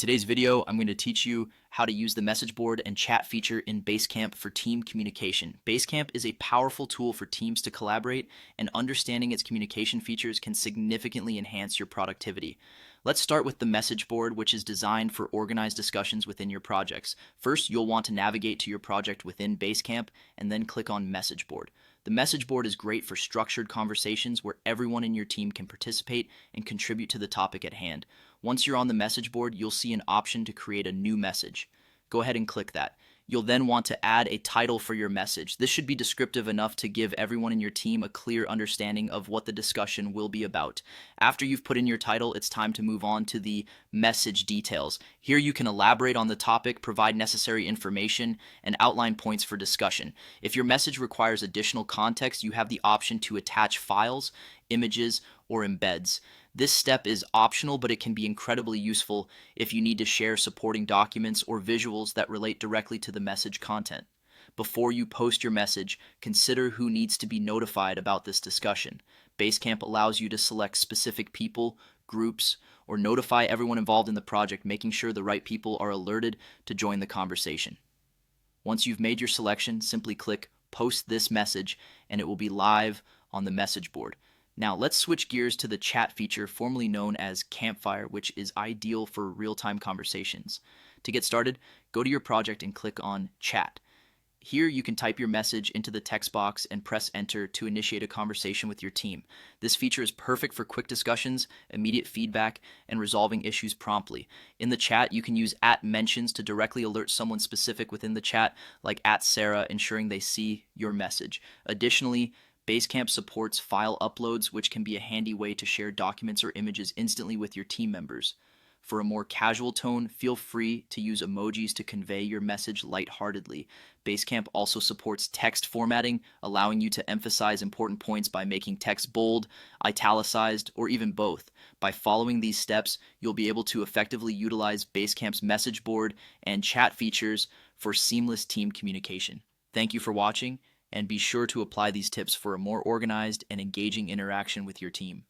today's video, I'm going to teach you how to use the message board and chat feature in Basecamp for team communication. Basecamp is a powerful tool for teams to collaborate, and understanding its communication features can significantly enhance your productivity. Let's start with the message board, which is designed for organized discussions within your projects. First, you'll want to navigate to your project within Basecamp and then click on Message Board. The message board is great for structured conversations where everyone in your team can participate and contribute to the topic at hand. Once you're on the message board, you'll see an option to create a new message. Go ahead and click that. You'll then want to add a title for your message. This should be descriptive enough to give everyone in your team a clear understanding of what the discussion will be about. After you've put in your title, it's time to move on to the message details. Here you can elaborate on the topic, provide necessary information, and outline points for discussion. If your message requires additional context, you have the option to attach files, images, or embeds. This step is optional, but it can be incredibly useful if you need to share supporting documents or visuals that relate directly to the message content. Before you post your message, consider who needs to be notified about this discussion. Basecamp allows you to select specific people, groups, or notify everyone involved in the project, making sure the right people are alerted to join the conversation. Once you've made your selection, simply click Post this message, and it will be live on the message board. Now let's switch gears to the chat feature formerly known as Campfire, which is ideal for real-time conversations. To get started, go to your project and click on Chat. Here you can type your message into the text box and press enter to initiate a conversation with your team. This feature is perfect for quick discussions, immediate feedback, and resolving issues promptly. In the chat, you can use @mentions to directly alert someone specific within the chat, like @Sarah, ensuring they see your message. Additionally, Basecamp supports file uploads, which can be a handy way to share documents or images instantly with your team members. For a more casual tone, feel free to use emojis to convey your message lightheartedly. Basecamp also supports text formatting, allowing you to emphasize important points by making text bold, italicized, or even both. By following these steps, you'll be able to effectively utilize Basecamp's message board and chat features for seamless team communication. Thank you for watching, and be sure to apply these tips for a more organized and engaging interaction with your team.